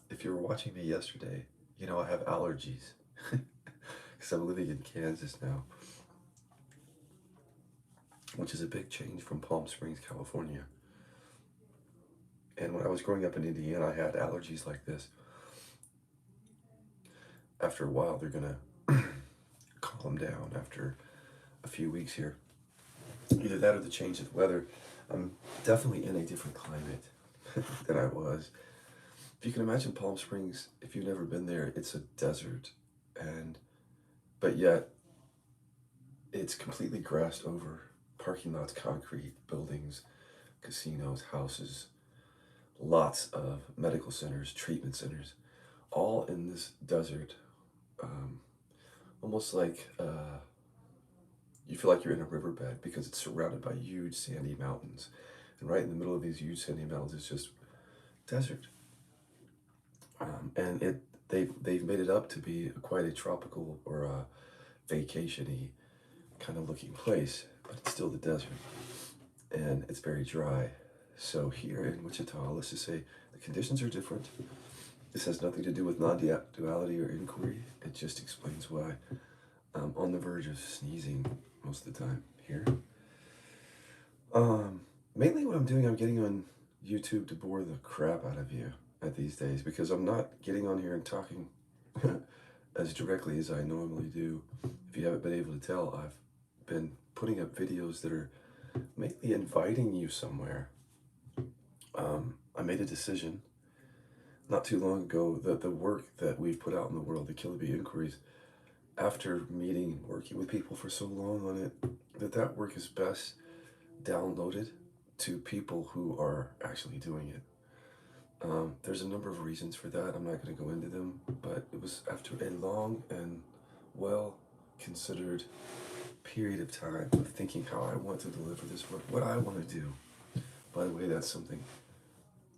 If you were watching me yesterday, you know I have allergies because I'm living in Kansas now, which is a big change from Palm Springs, California. And when I was growing up in Indiana, I had allergies like this. After a while, they're gonna calm down after a few weeks here. Either that or the change of the weather. I'm definitely in a different climate than I was. If you can imagine Palm Springs, if you've never been there, it's a desert, and but yet it's completely grassed over. Parking lots, concrete, buildings, casinos, houses, lots of medical centers, treatment centers, all in this desert. Um, Almost like you feel like you're in a riverbed because it's surrounded by huge sandy mountains. And right in the middle of these huge sandy mountains is just desert. And they've made it up to be quite a tropical or a vacation-y kind of looking place, but it's still the desert. And it's very dry. So here in Wichita, let's just say the conditions are different. This has nothing to do with non-duality or inquiry. It just explains why I'm on the verge of sneezing most of the time here. Um, Mainly what I'm doing, I'm getting on YouTube to bore the crap out of you at these days because I'm not getting on here and talking as directly as I normally do. If you haven't been able to tell, I've been putting up videos that are mainly inviting you somewhere. I made a decision not too long ago that the work that we've put out in the world, the Killaby Inquiries, after meeting and working with people for so long on it, that work is best downloaded to people who are actually doing it. There's a number of reasons for that. I'm not going to go into them, but it was after a long and well considered period of time of thinking how I want to deliver this work, what I want to do. By the way, that's something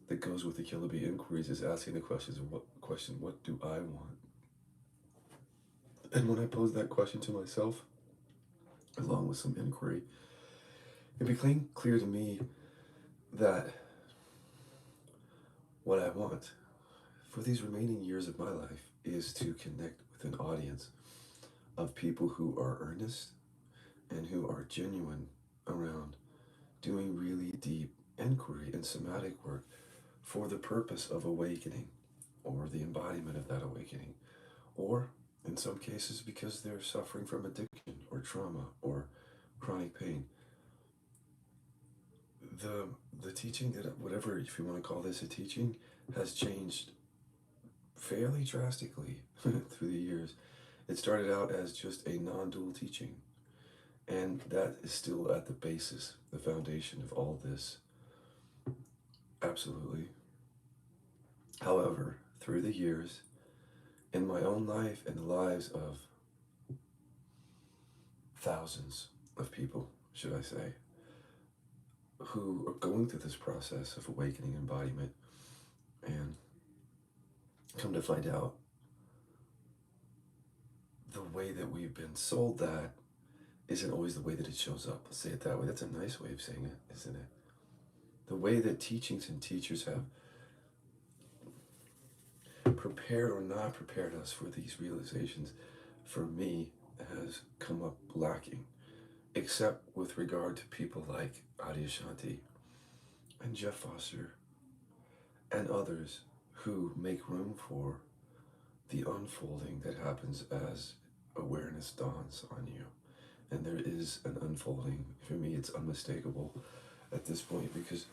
that goes with the Killaby Inquiries is asking the what do I want? And when I posed that question to myself, along with some inquiry, it became clear to me that what I want for these remaining years of my life is to connect with an audience of people who are earnest and who are genuine around doing really deep inquiry and somatic work for the purpose of awakening or the embodiment of that awakening, or in some cases because they're suffering from addiction or trauma or chronic pain. The the teaching that whatever if you want to call this a teaching has changed fairly drastically through the years. It started out as just a non-dual teaching, and that is still at the basis, the foundation of all this. Absolutely. However, through the years, in my own life and the lives of thousands of people, should I say, who are going through this process of awakening embodiment, and come to find out the way that we've been sold that isn't always the way that it shows up. Let's say it that way. That's a nice way of saying it, isn't it? The way that teachings and teachers have prepared or not prepared us for these realizations, for me, has come up lacking, except with regard to people like Adyashanti and Jeff Foster and others who make room for the unfolding that happens as awareness dawns on you. And there is an unfolding. For me, it's unmistakable at this point because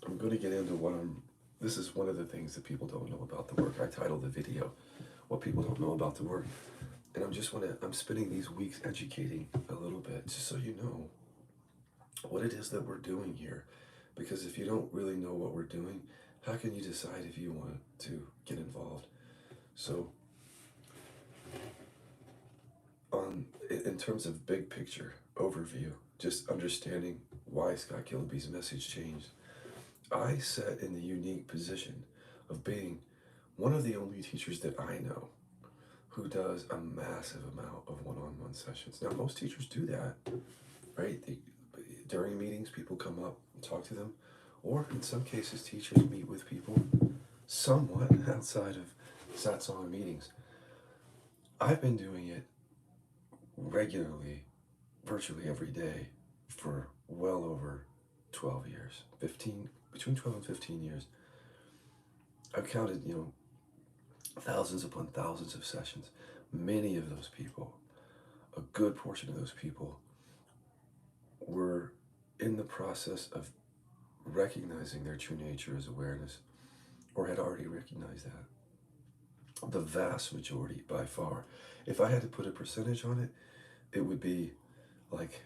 I'm going to get into what I'm. This is one of the things that people don't know about the work. I titled the video, What People Don't Know About the Work. And I'm spending these weeks educating a little bit just so you know what it is that we're doing here. Because if you don't really know what we're doing, how can you decide if you want to get involved? So, in terms of big picture overview, just understanding why Scott Killaby's message changed, I sat in the unique position of being one of the only teachers that I know who does a massive amount of one-on-one sessions. Now, most teachers do that, right? During meetings, people come up and talk to them, or in some cases, teachers meet with people somewhat outside of satsang meetings. I've been doing it regularly, virtually every day, for well over 12 years, 15, between 12 and 15 years. I've counted, thousands upon thousands of sessions. Many of those people, a good portion of those people, were in the process of recognizing their true nature as awareness, or had already recognized that. The vast majority, by far. If I had to put a percentage on it, it would be like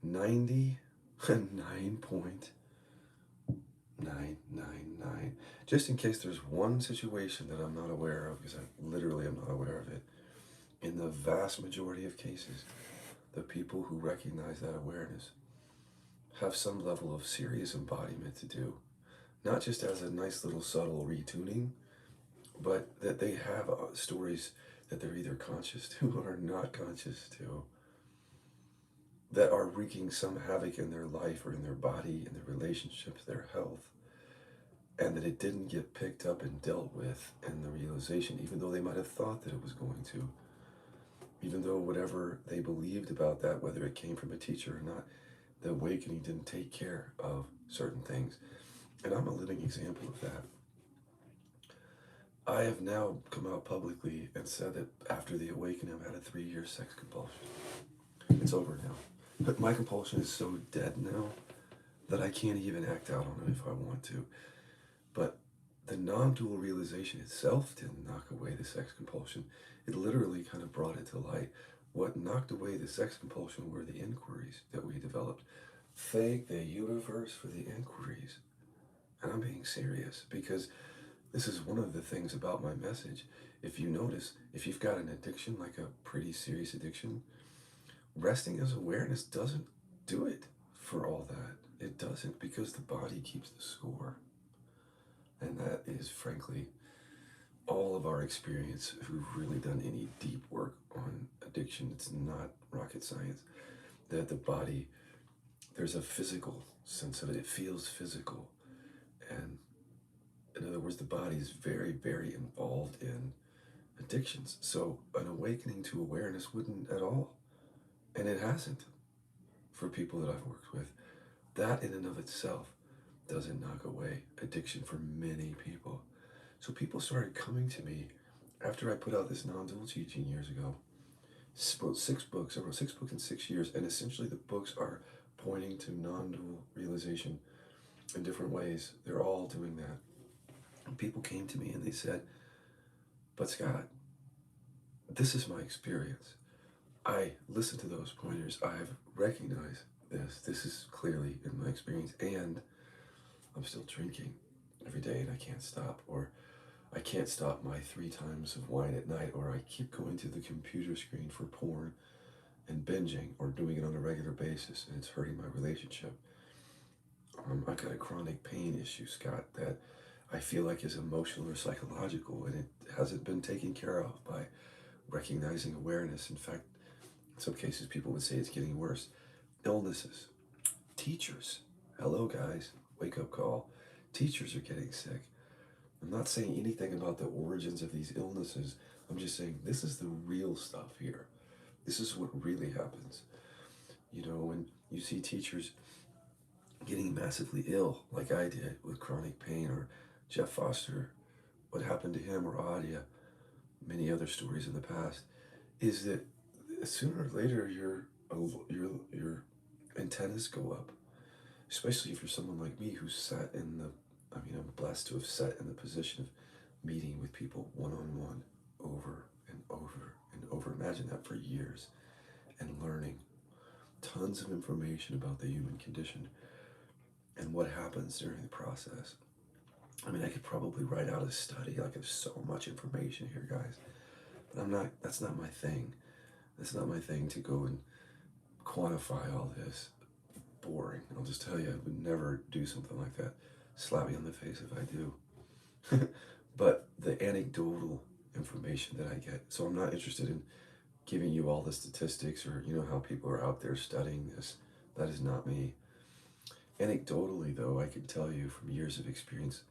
99.999. Just in case there's one situation that I'm not aware of, because I literally am not aware of it, in the vast majority of cases, the people who recognize that awareness have some level of serious embodiment to do. Not just as a nice little subtle retuning, but that they have stories that they're either conscious to or not conscious to, that are wreaking some havoc in their life or in their body, in their relationships, their health, and that it didn't get picked up and dealt with in the realization, even though they might have thought that it was going to. Even though whatever they believed about that, whether it came from a teacher or not, the awakening didn't take care of certain things. And I'm a living example of that. I have now come out publicly and said that after the awakening, I've had a 3-year sex compulsion. It's over now. But my compulsion is so dead now that I can't even act out on it if I want to. But the non-dual realization itself didn't knock away the sex compulsion. It literally kind of brought it to light. What knocked away the sex compulsion were the inquiries that we developed. Thank the universe for the inquiries. And I'm being serious, because this is one of the things about my message. If you notice, if you've got an addiction, like a pretty serious addiction, resting as awareness doesn't do it for all that. It doesn't, because the body keeps the score. And that is, frankly, all of our experience who've really done any deep work on addiction. It's not rocket science. That the body, there's a physical sense of it. It feels physical. And in other words, the body is very, very involved in addictions. So an awakening to awareness wouldn't at all. And it hasn't for people that I've worked with. That in and of itself doesn't knock away addiction for many people. So people started coming to me after I put out this non-dual teaching years ago. Wrote 6 books. I wrote 6 books in 6 years, and essentially the books are pointing to non-dual realization in different ways. They're all doing that. And people came to me and they said, but Scott, this is my experience. I listen to those pointers. I have recognized this. This is clearly in my experience, and I'm still drinking every day and I can't stop, or I can't stop my 3 times of wine at night, or I keep going to the computer screen for porn and binging, or doing it on a regular basis, and it's hurting my relationship. I've got a chronic pain issue, Scott, that I feel like is emotional or psychological, and it hasn't been taken care of by recognizing awareness. In fact, in some cases, people would say it's getting worse. Illnesses. Teachers. Hello, guys. Wake up call. Teachers are getting sick. I'm not saying anything about the origins of these illnesses. I'm just saying this is the real stuff here. This is what really happens. When you see teachers getting massively ill, like I did with chronic pain, or Jeff Foster, what happened to him, or Adia, many other stories in the past, is that sooner or later your antennas go up, especially if you're someone like me who's sat in the, I'm blessed to have sat in the position of meeting with people one-on-one over and over and over. Imagine that for years, and learning tons of information about the human condition and what happens during the process. I could probably write out a study. Like, there's so much information here, guys. But that's not my thing. That's not my thing to go and quantify all this. Boring. I'll just tell you, I would never do something like that. Slap me on the face if I do. But the anecdotal information that I get. So I'm not interested in giving you all the statistics, or how people are out there studying this. That is not me. Anecdotally, though, I can tell you from years of experience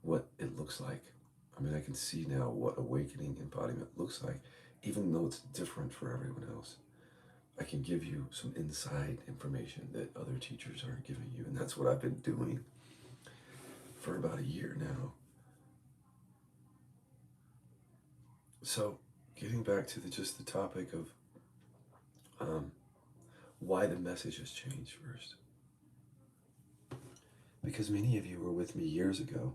what it looks like. I mean, I can see now what awakening embodiment looks like, even though it's different for everyone else. I can give you some inside information that other teachers aren't giving you. And that's what I've been doing for about a year now. So, getting back to just the topic of um, why the message has changed first. Because many of you were with me years ago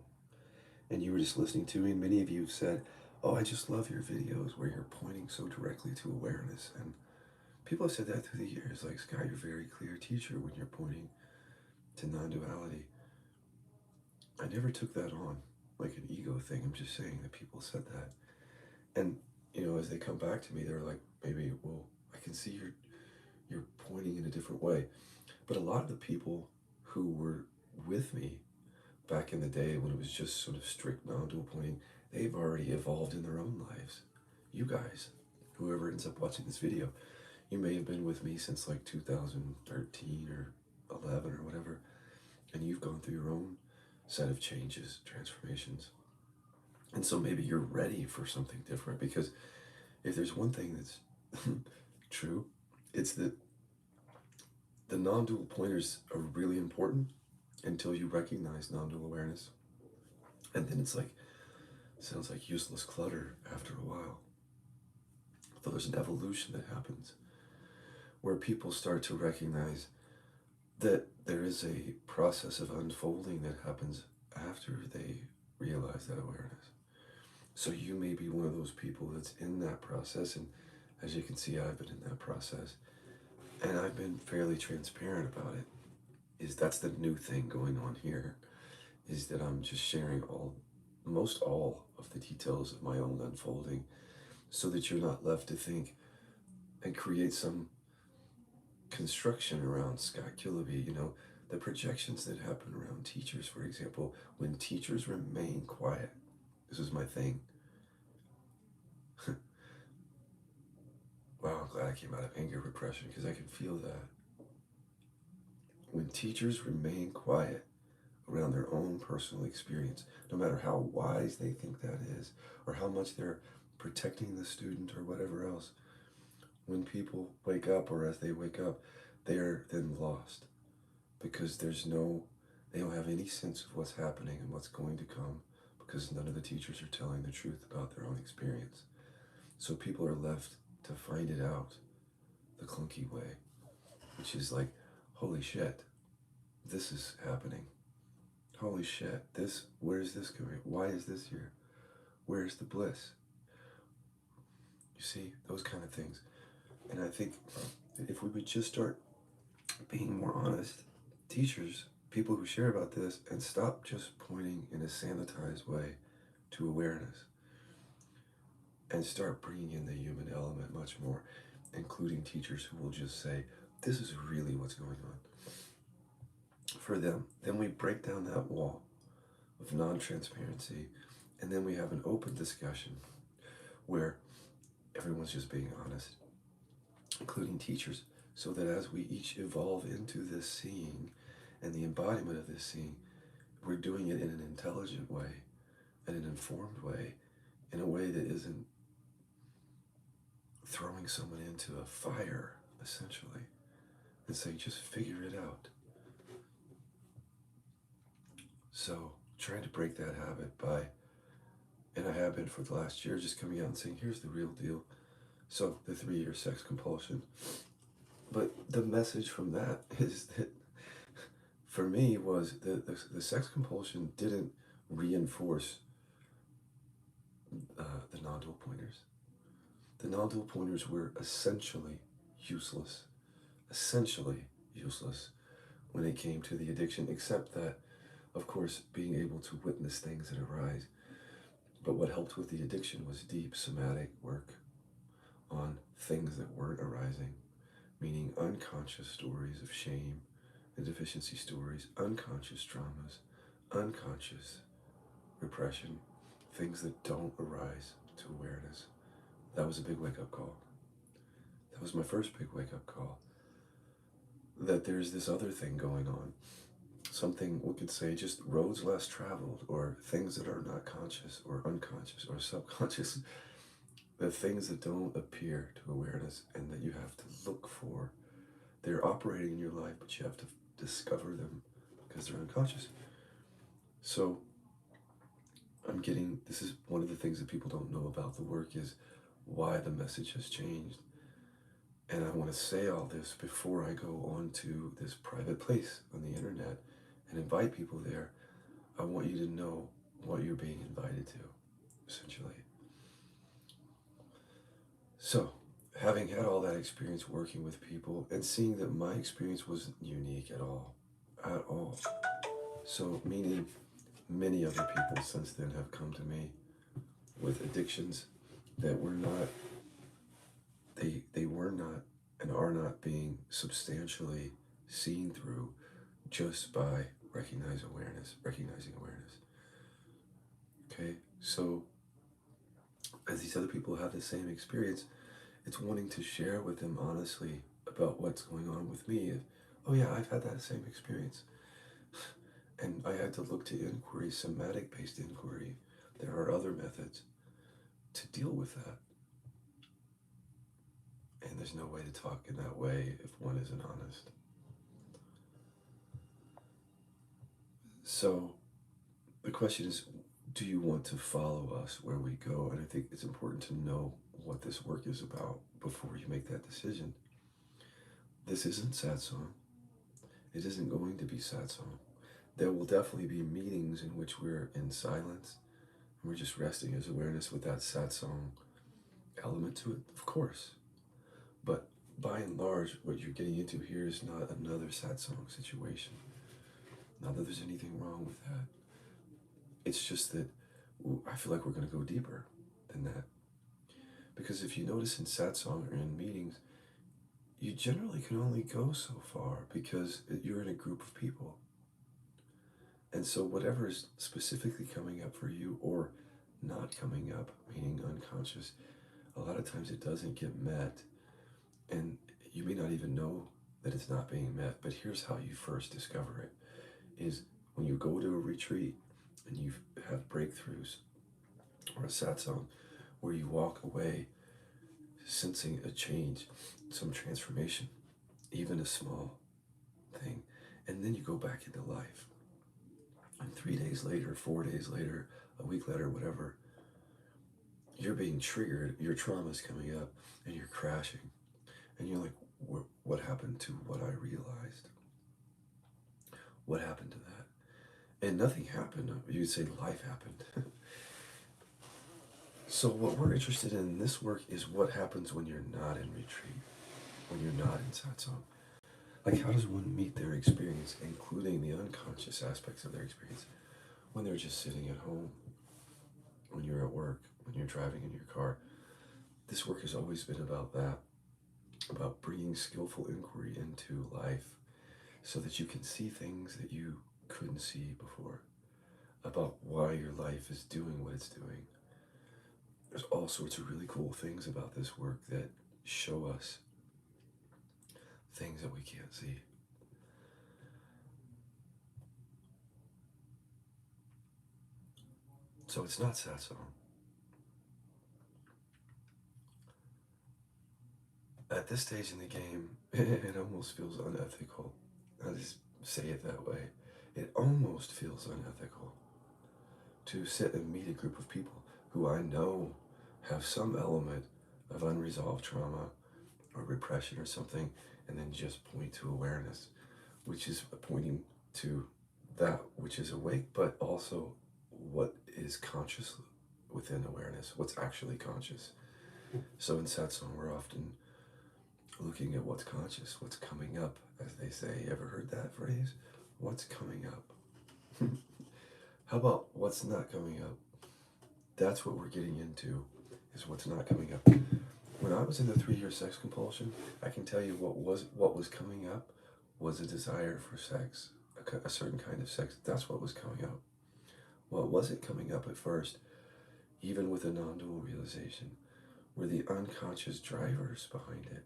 and you were just listening to me, and many of you have said, "Oh, I just love your videos where you're pointing so directly to awareness." And people have said that through the years, like, "Scott, you're a very clear teacher when you're pointing to non duality." I never took that on like an ego thing. I'm just saying that people said that. And, as they come back to me, they're like, maybe, well, I can see you're pointing in a different way. But a lot of the people who were with me back in the day when it was just sort of strict non-dual pointing, they've already evolved in their own lives. You guys, whoever ends up watching this video, you may have been with me since like 2013 or 11 or whatever, and you've gone through your own set of changes, transformations. And so maybe you're ready for something different, because if there's one thing that's true, it's that the non-dual pointers are really important until you recognize non-dual awareness. And then it's like, sounds like useless clutter after a while. So there's an evolution that happens where people start to recognize that there is a process of unfolding that happens after they realize that awareness. So you may be one of those people that's in that process, and as you can see, I've been in that process, and I've been fairly transparent about it. That's the new thing going on here, is that I'm just sharing most all of the details of my own unfolding, so that you're not left to think and create some construction around Scott Killaby. The projections that happen around teachers, for example, when teachers remain quiet. This is my thing. Wow, I'm glad I came out of anger repression, because I can feel that. When teachers remain quiet around their own personal experience, no matter how wise they think that is, or how much they're protecting the student or whatever else, when people wake up, or as they wake up, they're then lost, because they don't have any sense of what's happening and what's going to come, because none of the teachers are telling the truth about their own experience. So people are left to find it out the clunky way, which is like, holy shit, this is happening. Holy shit, where's this coming? Why is this here? Where's the bliss? You see, those kind of things. And I think that if we would just start being more honest, teachers, people who share about this, and stop just pointing in a sanitized way to awareness, and start bringing in the human element much more, including teachers who will just say, this is really what's going on for them. Then we break down that wall of non-transparency, and then we have an open discussion where everyone's just being honest, including teachers, so that as we each evolve into this seeing and the embodiment of this seeing, we're doing it in an intelligent way, in an informed way, in a way that isn't throwing someone into a fire, essentially, and saying, just figure it out. So trying to break that habit and I have been for the last year, just coming out and saying, here's the real deal. So the 3-year sex compulsion. But the message from that is that, for me, was that the sex compulsion didn't reinforce the non-dual pointers. The non-dual pointers were essentially useless when it came to the addiction, except that, of course, being able to witness things that arise. But what helped with the addiction was deep somatic work on things that weren't arising, meaning unconscious stories of shame and deficiency stories, unconscious traumas, unconscious repression, things that don't arise to awareness. That was a big wake-up call. That was my first big wake-up call, that there's this other thing going on. something we could say just roads less traveled, or things that are not conscious or unconscious or subconscious, the things that don't appear to awareness and that you have to look for. They're operating in your life, but you have to discover them because they're unconscious. So this is one of the things that people don't know about the work is why the message has changed. And I want to say all this before I go on to this private place on the internet and invite people there. I want you to know what you're being invited to, essentially. So, having had all that experience working with people and seeing that my experience wasn't unique at all, at all. So, meaning many other people since then have come to me with addictions that were not, they were not and are not being substantially seen through just by recognizing awareness. Okay, so as these other people have the same experience, it's wanting to share with them honestly about what's going on with me. Oh yeah, I've had that same experience. And I had to look to inquiry, somatic-based inquiry. There are other methods to deal with that. And there's no way to talk in that way if one isn't honest. So the question is, do you want to follow us where we go? And I think it's important to know what this work is about before you make that decision. This isn't satsang. It isn't going to be satsang. There will definitely be meetings in which we're in silence and we're just resting as awareness with that satsang element to it, of course. But by and large, what you're getting into here is not another satsang situation. Not that there's anything wrong with that. It's just that I feel like we're going to go deeper than that. Because if you notice in satsang or in meetings, you generally can only go so far because you're in a group of people. And so whatever is specifically coming up for you or not coming up, meaning unconscious, a lot of times it doesn't get met. And you may not even know that it's not being met. But here's how you first discover it, is when you go to a retreat and you have breakthroughs or a satsang where you walk away sensing a change, some transformation, even a small thing, and then you go back into life. And 3 days later, 4 days later, a week later, whatever, you're being triggered, your trauma's coming up, and you're crashing. And you're like, what happened to what I realized? What happened to that? And nothing happened. You'd say life happened. So what we're interested in this work is what happens when you're not in retreat, when you're not in satsang. Like, how does one meet their experience, including the unconscious aspects of their experience, when they're just sitting at home, when you're at work, when you're driving in your car? This work has always been about that, about bringing skillful inquiry into life so that you can see things that you couldn't see before, about why your life is doing what it's doing. There's all sorts of really cool things about this work that show us things that we can't see. So it's not satsang. At this stage in the game, it almost feels unethical. I'll just say it that way. It almost feels unethical to sit and meet a group of people who I know have some element of unresolved trauma or repression or something, and then just point to awareness, which is pointing to that which is awake, but also what is conscious within awareness, what's actually conscious. So in satsang, we're often looking at what's conscious, what's coming up, as they say. Ever heard that phrase? What's coming up? How about what's not coming up? That's what we're getting into, is what's not coming up. When I was in the 3-year sex compulsion, I can tell you what was coming up was a desire for sex, a certain kind of sex. That's what was coming up. What wasn't coming up at first, even with a non-dual realization, were the unconscious drivers behind it.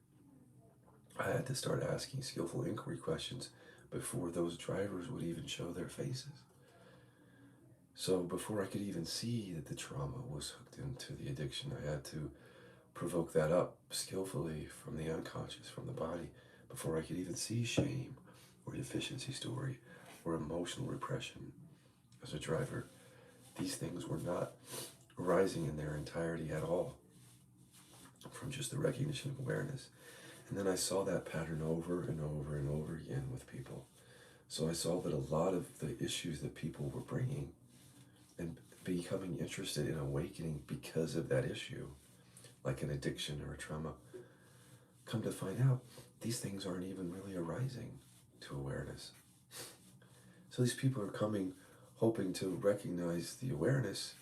I had to start asking skillful inquiry questions before those drivers would even show their faces. So before I could even see that the trauma was hooked into the addiction, I had to provoke that up skillfully from the unconscious, from the body, before I could even see shame or deficiency story or emotional repression as a driver. These things were not arising in their entirety at all from just the recognition of awareness. And then I saw that pattern over and over and over again with people. So I saw that a lot of the issues that people were bringing and becoming interested in awakening because of that issue, like an addiction or a trauma, come to find out these things aren't even really arising to awareness. So these people are coming hoping to recognize the awareness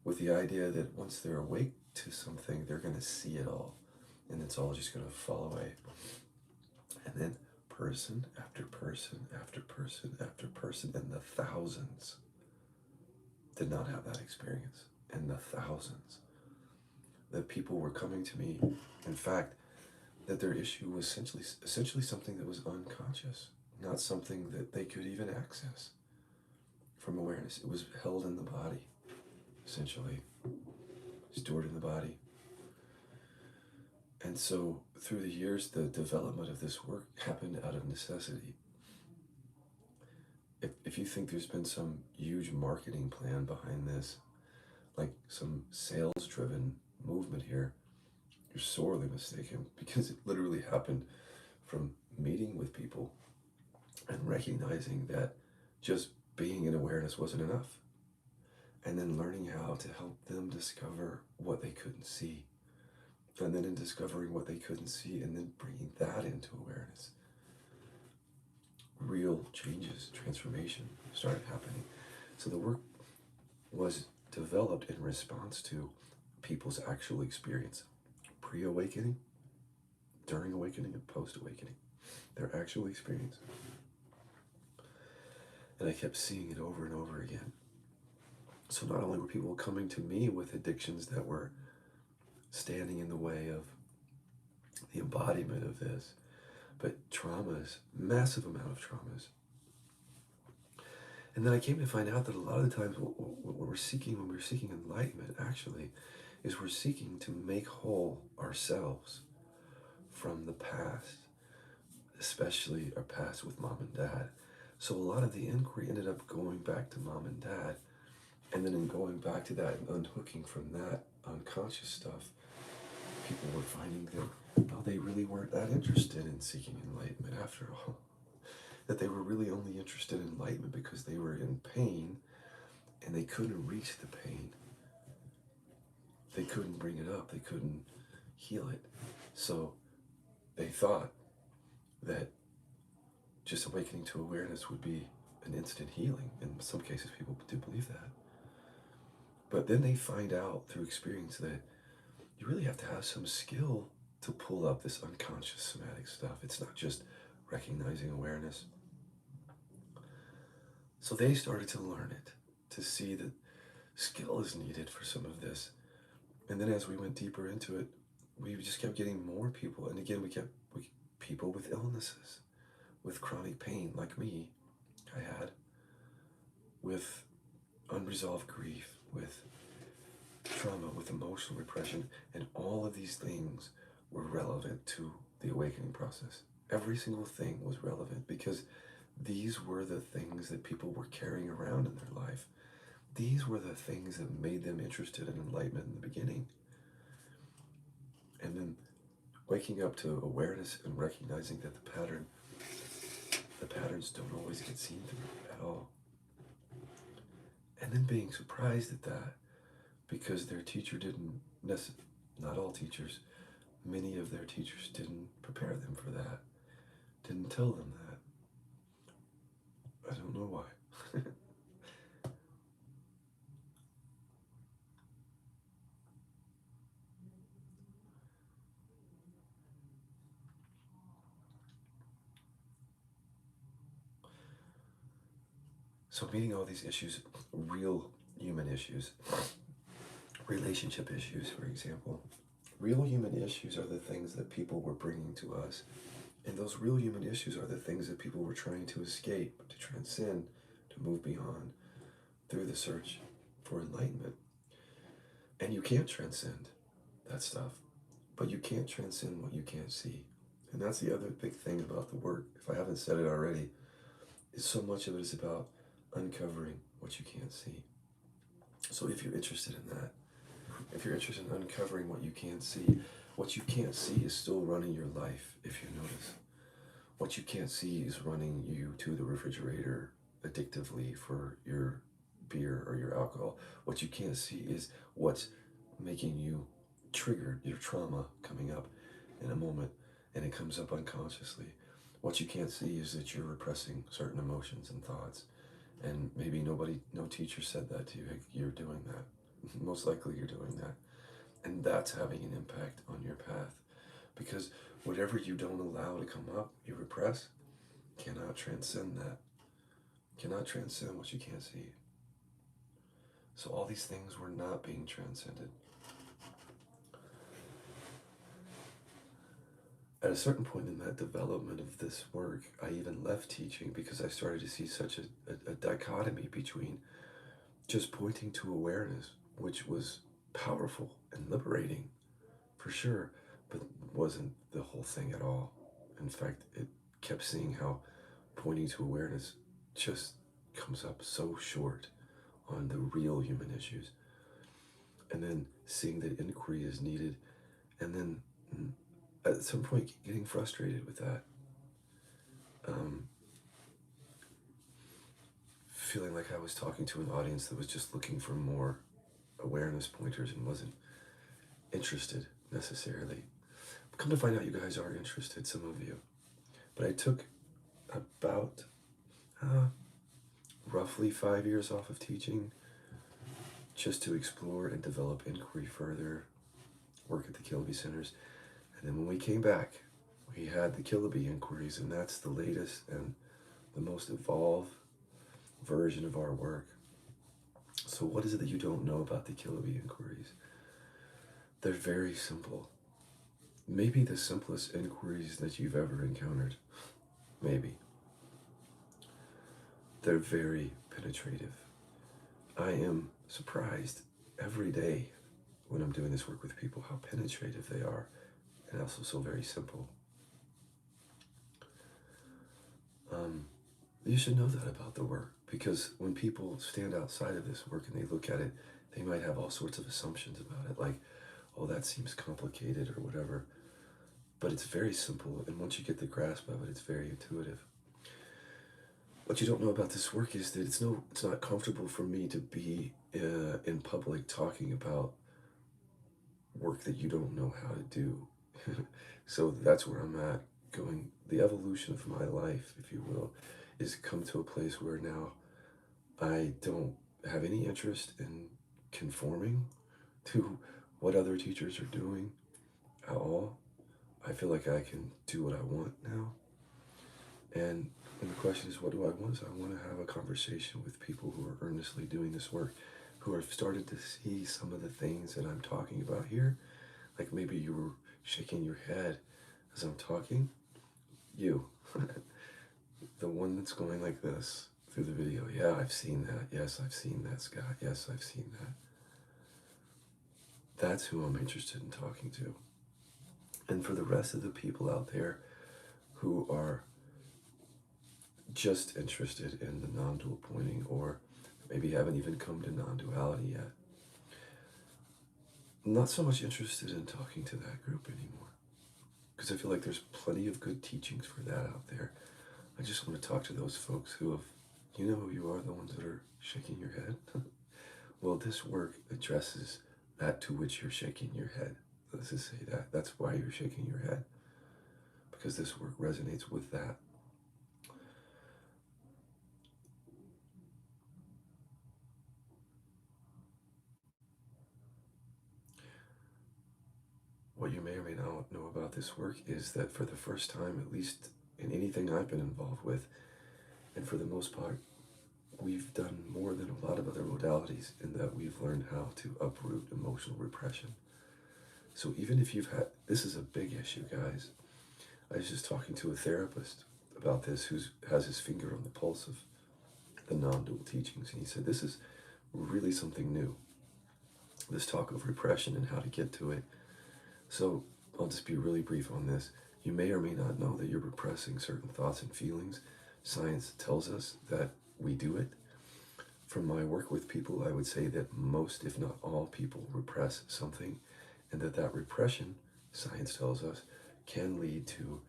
with the idea that once they're awake to something, they're going to see it all, and it's all just going to fall away. And then person after person after person after person, and the thousands did not have that experience, and the thousands that people were coming to me, in fact, that their issue was essentially something that was unconscious, not something that they could even access from awareness. It was held in the body, essentially, stored in the body. And so through the years, the development of this work happened out of necessity. If you think there's been some huge marketing plan behind this, like some sales-driven movement here, you're sorely mistaken, because it literally happened from meeting with people and recognizing that just being in awareness wasn't enough, and then learning how to help them discover what they couldn't see, and then in discovering what they couldn't see and then bringing that into awareness, real changes, transformation started happening. So the work was developed in response to people's actual experience, pre-awakening, during awakening, and post-awakening, their actual experience. And I kept seeing it over and over again. So not only were people coming to me with addictions that were standing in the way of the embodiment of this, but traumas, massive amount of traumas. And then I came to find out that a lot of the times what we're seeking when we're seeking enlightenment actually is we're seeking to make whole ourselves from the past, especially our past with mom and dad. So a lot of the inquiry ended up going back to mom and dad, and then in going back to that and unhooking from that unconscious stuff, people were finding that, oh, they really weren't that interested in seeking enlightenment after all. That they were really only interested in enlightenment because they were in pain and they couldn't reach the pain. They couldn't bring it up. They couldn't heal it. So they thought that just awakening to awareness would be an instant healing. In some cases, people do believe that. But then they find out through experience that you really have to have some skill to pull up this unconscious somatic stuff. It's not just recognizing awareness. So they started to learn it, to see that skill is needed for some of this. And then as we went deeper into it, we just kept getting more people. And again, we people with illnesses, with chronic pain like me, I had, with unresolved grief, with trauma, with emotional repression, and all of these things were relevant to the awakening process. Every single thing was relevant because these were the things that people were carrying around in their life. These were the things that made them interested in enlightenment in the beginning. And then waking up to awareness and recognizing that the patterns don't always get seen through at all. And then being surprised at that because their teacher didn't, not all teachers, many of their teachers didn't prepare them for that, didn't tell them that. I don't know why. So meeting all these issues, real human issues, relationship issues, for example, real human issues are the things that people were bringing to us And those real human issues are the things that people were trying to escape, to transcend, to move beyond through the search for enlightenment. And you can't transcend that stuff, but you can't transcend what you can't see. And that's the other big thing about the work, if I haven't said it already, is so much of it is about uncovering what you can't see. So if you're interested in that, if you're interested in uncovering what you can't see is still running your life, if you notice. What you can't see is running you to the refrigerator addictively for your beer or your alcohol. What you can't see is what's making you trigger your trauma coming up in a moment, and it comes up unconsciously. What you can't see is that you're repressing certain emotions and thoughts, and maybe no teacher said that to you. Hey, you're doing that. Most likely you're doing that, and that's having an impact on your path, because whatever you don't allow to come up, you repress, cannot transcend that. Cannot transcend what you can't see. So all these things were not being transcended. At a certain point in that development of this work, I even left teaching because I started to see such a dichotomy between just pointing to awareness, which was powerful and liberating, for sure, but wasn't the whole thing at all. In fact, it kept seeing how pointing to awareness just comes up so short on the real human issues. And then seeing that inquiry is needed, and then at some point getting frustrated with that. Feeling like I was talking to an audience that was just looking for more awareness pointers and wasn't interested necessarily. Come to find out, you guys are interested, some of you. But I took about roughly 5 years off of teaching just to explore and develop inquiry further, work at the Kilby Centers. And then when we came back, we had the Kilby inquiries, and that's the latest and the most evolved version of our work. So what is it that you don't know about the Kilby inquiries? They're very simple. Maybe the simplest inquiries that you've ever encountered. Maybe. They're very penetrative. I am surprised every day when I'm doing this work with people how penetrative they are, and also so very simple. You should know that about the work, because when people stand outside of this work and they look at it, they might have all sorts of assumptions about it, like, oh, that seems complicated or whatever. But it's very simple, and once you get the grasp of it, it's very intuitive. What you don't know about this work is that it's not comfortable for me to be in public talking about work that you don't know how to do. So that's where I'm at, going. The evolution of my life, if you will, is come to a place where now I don't have any interest in conforming to what other teachers are doing at all. I feel like I can do what I want now. And the question is, what do I want? So I want to have a conversation with people who are earnestly doing this work, who have started to see some of the things that I'm talking about here. Like maybe you were shaking your head as I'm talking. You, the one that's going like this through the video. Yeah, I've seen that. Yes, I've seen that, Scott. Yes, I've seen that. That's who I'm interested in talking to. And for the rest of the people out there who are just interested in the non-dual pointing, or maybe haven't even come to non-duality yet, I'm not so much interested in talking to that group anymore, because I feel like there's plenty of good teachings for that out there. I just want to talk to those folks who have, you know who you are, the ones that are shaking your head. Well, this work addresses that to which you're shaking your head. Let's just say that. That's why you're shaking your head, because this work resonates with that. What you may or may not know about this work is that for the first time, at least in anything I've been involved with, and for the most part, we've done more than a lot of other modalities in that we've learned how to uproot emotional repression. So even if you've had, this is a big issue, guys. I was just talking to a therapist about this who has his finger on the pulse of the non-dual teachings, and he said this is really something new. This talk of repression and how to get to it. So I'll just be really brief on this. You may or may not know that you're repressing certain thoughts and feelings. Science tells us that we do it. From my work with people, I would say that most, if not all, people repress something, and that repression, science tells us, can lead to,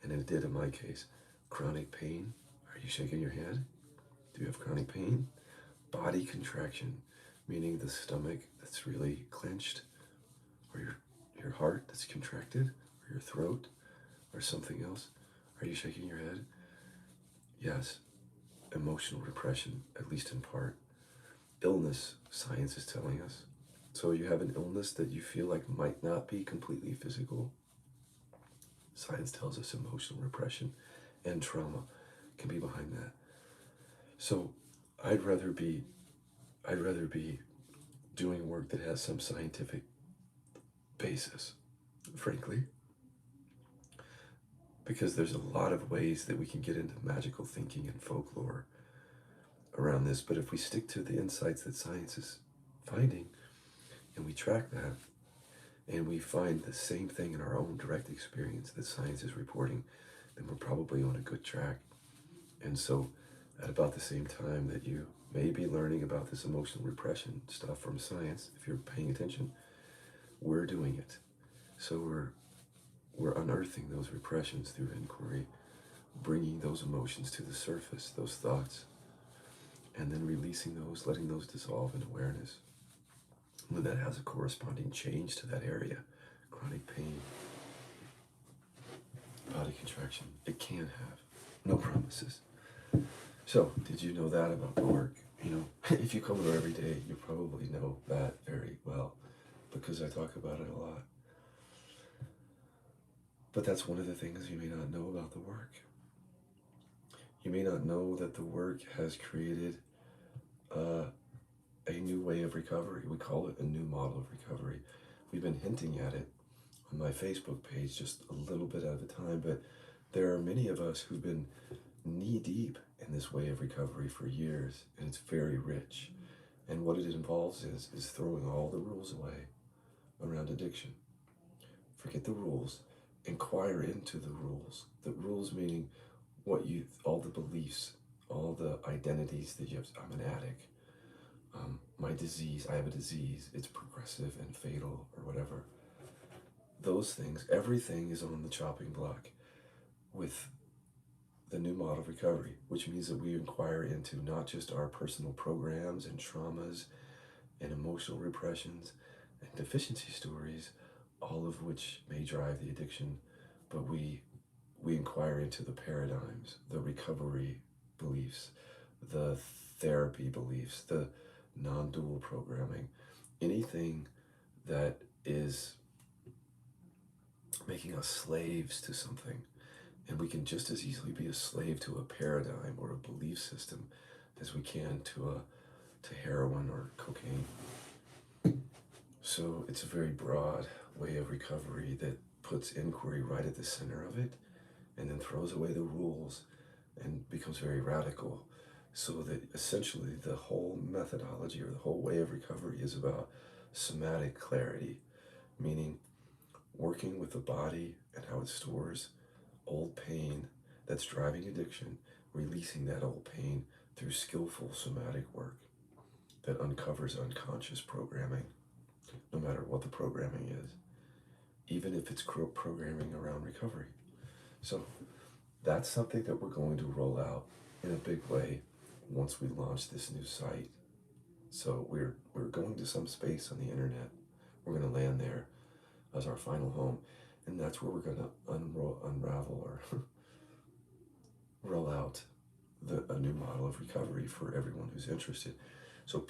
and it did in my case, chronic pain. Are you shaking your head? Do you have chronic pain? Body contraction, meaning the stomach that's really clenched, or your heart that's contracted, or your throat, or something else. Are you shaking your head? Yes. Emotional repression, at least in part. Illness, science is telling us. So you have an illness that you feel like might not be completely physical. Science tells us emotional repression and trauma can be behind that. So I'd rather be doing work that has some scientific basis, frankly, because there's a lot of ways that we can get into magical thinking and folklore around this. But if we stick to the insights that science is finding and we track that and we find the same thing in our own direct experience that science is reporting, then we're probably on a good track. And so at about the same time that you may be learning about this emotional repression stuff from science, if you're paying attention, we're doing it. So we're unearthing those repressions through inquiry, bringing those emotions to the surface, those thoughts, and then releasing those, letting those dissolve in awareness. When that has a corresponding change to that area, chronic pain, body contraction, it can have. No promises. So, did you know that about the work? You know, if you come here every day, you probably know that very well because I talk about it a lot. But that's one of the things you may not know about the work. You may not know that the work has created a new way of recovery. We call it a new model of recovery. We've been hinting at it on my Facebook page just a little bit at a time, but there are many of us who've been knee deep in this way of recovery for years, and it's very rich. And what it involves is throwing all the rules away around addiction. Forget the rules, inquire into the rules. The rules meaning all the beliefs, all the identities that you have. I'm an addict. My disease, I have a disease, it's progressive and fatal or whatever. Those things, everything is on the chopping block with the new model of recovery, which means that we inquire into not just our personal programs and traumas and emotional repressions and deficiency stories, all of which may drive the addiction, but we inquire into the paradigms, the recovery beliefs, the therapy beliefs, the non-dual programming, anything that is making us slaves to something. And we can just as easily be a slave to a paradigm or a belief system as we can to heroin or cocaine. So it's a very broad way of recovery that puts inquiry right at the center of it and then throws away the rules and becomes very radical. So that essentially the whole methodology or the whole way of recovery is about somatic clarity, meaning working with the body and how it stores old pain that's driving addiction, releasing that old pain through skillful somatic work that uncovers unconscious programming, no matter what the programming is, even if it's programming around recovery. So that's something that we're going to roll out in a big way once we launch this new site. So we're going to some space on the internet. We're going to land there as our final home, and that's where we're going to unravel or roll out a new model of recovery for everyone who's interested. So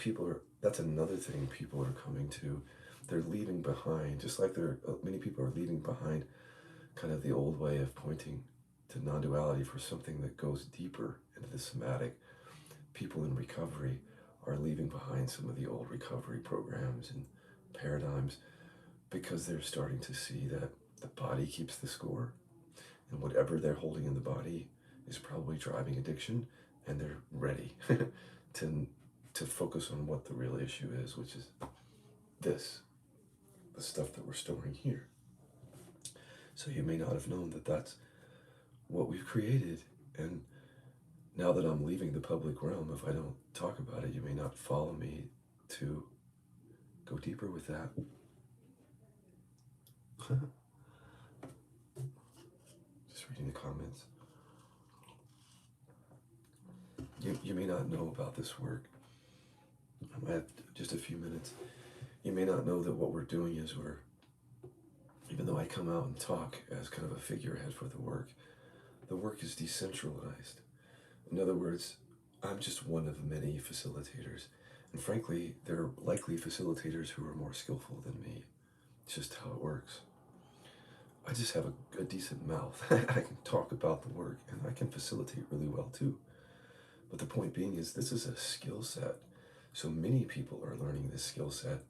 that's another thing people are coming to. They're leaving behind, just like many people are leaving behind kind of the old way of pointing to non-duality for something that goes deeper into the somatic. People in recovery are leaving behind some of the old recovery programs and paradigms because they're starting to see that the body keeps the score And whatever they're holding in the body is probably driving addiction, and they're ready to, to focus on what the real issue is, which is this, the stuff that we're storing here. So you may not have known that that's what we've created. And now that I'm leaving the public realm, if I don't talk about it, you may not follow me to go deeper with that. Just reading the comments. You may not know about this work. I have just a few minutes. You may not know that what we're doing is even though I come out and talk as kind of a figurehead for the work is decentralized. In other words, I'm just one of many facilitators. And frankly, there are likely facilitators who are more skillful than me. It's just how it works. I just have a decent mouth. I can talk about the work, and I can facilitate really well too. But the point being is this is a skill set. So many people are learning this skill set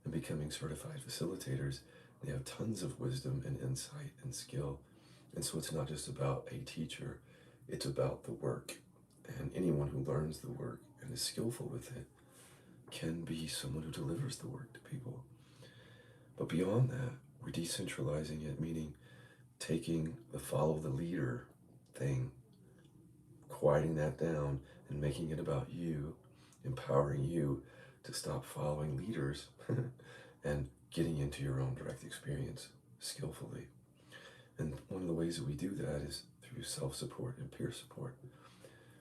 and becoming certified facilitators. They have tons of wisdom and insight and skill. And so it's not just about a teacher, it's about the work. And anyone who learns the work and is skillful with it can be someone who delivers the work to people. But beyond that, we're decentralizing it, meaning taking the follow the leader thing, quieting that down and making it about you, empowering you to stop following leaders and getting into your own direct experience skillfully. And one of the ways that we do that is through self-support and peer support.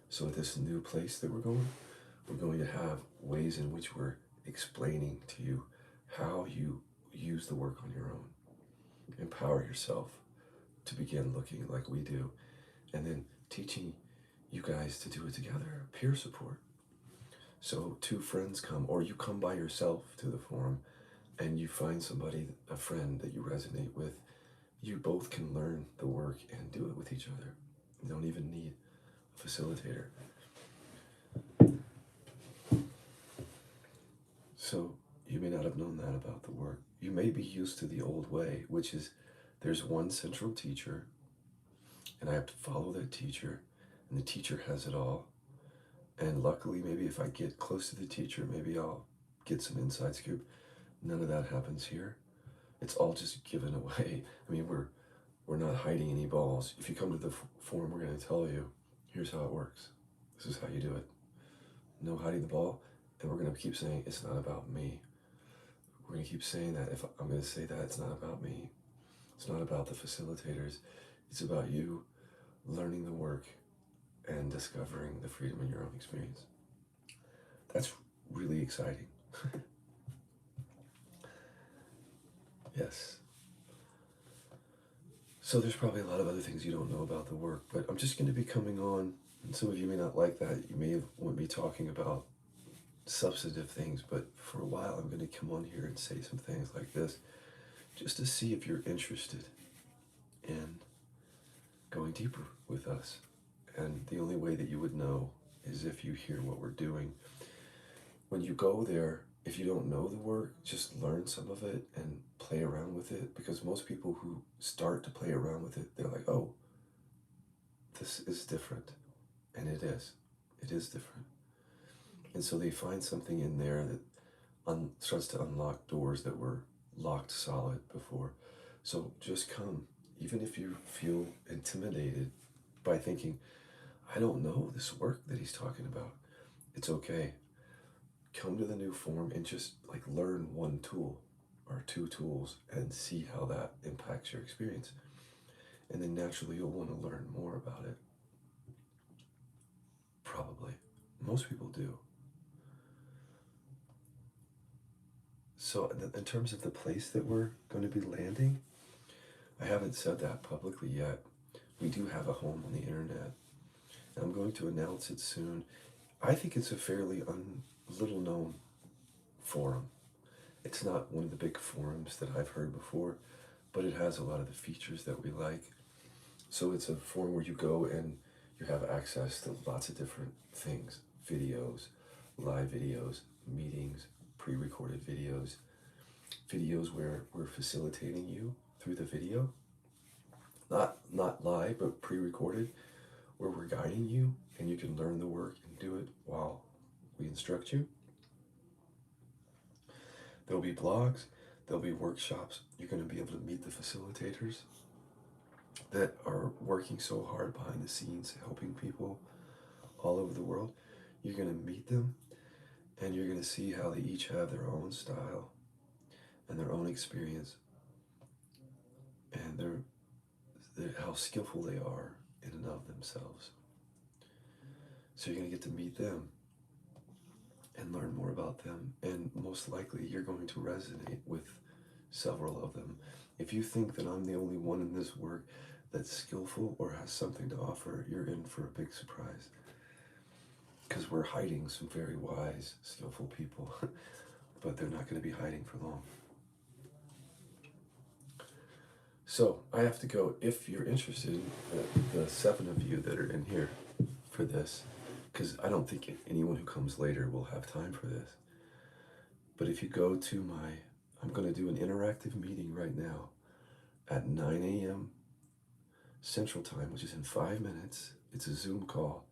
So at this new place that we're going to have ways in which we're explaining to you how you use the work on your own. Empower yourself to begin looking like we do, and then teaching you guys to do it together, peer support. So two friends come, or you come by yourself to the forum and you find somebody, a friend that you resonate with. You both can learn the work and do it with each other. You don't even need a facilitator. So you may not have known that about the work. You may be used to the old way, which is there's one central teacher, and I have to follow that teacher, and the teacher has it all. And luckily, maybe if I get close to the teacher, maybe I'll get some inside scoop. None of that happens here. It's all just given away. I mean, we're not hiding any balls. If you come to the forum, we're going to tell you, here's how it works. This is how you do it. No hiding the ball. And we're going to keep saying, it's not about me. We're going to keep saying that. If I'm going to say that, it's not about me. It's not about the facilitators. It's about you learning the work and discovering the freedom in your own experience. That's really exciting. Yes. So there's probably a lot of other things you don't know about the work, but I'm just going to be coming on, and some of you may not like that. You may want me talking about substantive things, but for a while I'm going to come on here and say some things like this, just to see if you're interested in going deeper with us. And the only way that you would know is if you hear what we're doing. When you go there, if you don't know the work, just learn some of it and play around with it, because most people who start to play around with it, they're like, oh, this is different. And it is. It is different. And so they find something in there that starts to unlock doors that were locked solid before. So just come, even if you feel intimidated by thinking, I don't know this work that he's talking about. It's okay. Come to the new form and just like learn one tool or two tools and see how that impacts your experience. And then naturally you'll want to learn more about it. Probably. Most people do. So in terms of the place that we're going to be landing, I haven't said that publicly yet. We do have a home on the internet, and I'm going to announce it soon. I think it's a fairly little known forum. It's not one of the big forums that I've heard before, but it has a lot of the features that we like. So it's a forum where you go and you have access to lots of different things: videos, live videos, meetings, pre-recorded videos where we're facilitating you through the video. not live, but pre-recorded, where we're guiding you and you can learn the work and do it while we instruct you. There'll be blogs, there'll be workshops. You're going to be able to meet the facilitators that are working so hard behind the scenes, helping people all over the world. You're going to meet them and you're going to see how they each have their own style and their own experience and how skillful they are in and of themselves. So you're going to get to meet them and learn more about them, and most likely you're going to resonate with several of them. If you think that I'm the only one in this work that's skillful or has something to offer, you're in for a big surprise, because we're hiding some very wise, skillful people, but they're not going to be hiding for long. So I have to go. If you're interested, the 7 of you that are in here for this, because I don't think anyone who comes later will have time for this. But if you go to I'm going to do an interactive meeting right now at 9 a.m. Central Time, which is in 5 minutes. It's a Zoom call.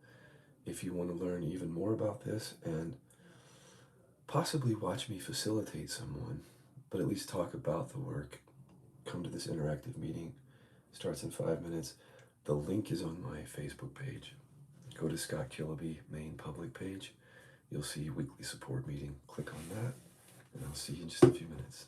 If you want to learn even more about this and possibly watch me facilitate someone, but at least talk about the work, come to this interactive meeting. Starts in 5 minutes. The link is on my Facebook page. Go to Scott Killaby main public page. You'll see weekly support meeting. Click on that, and I'll see you in just a few minutes.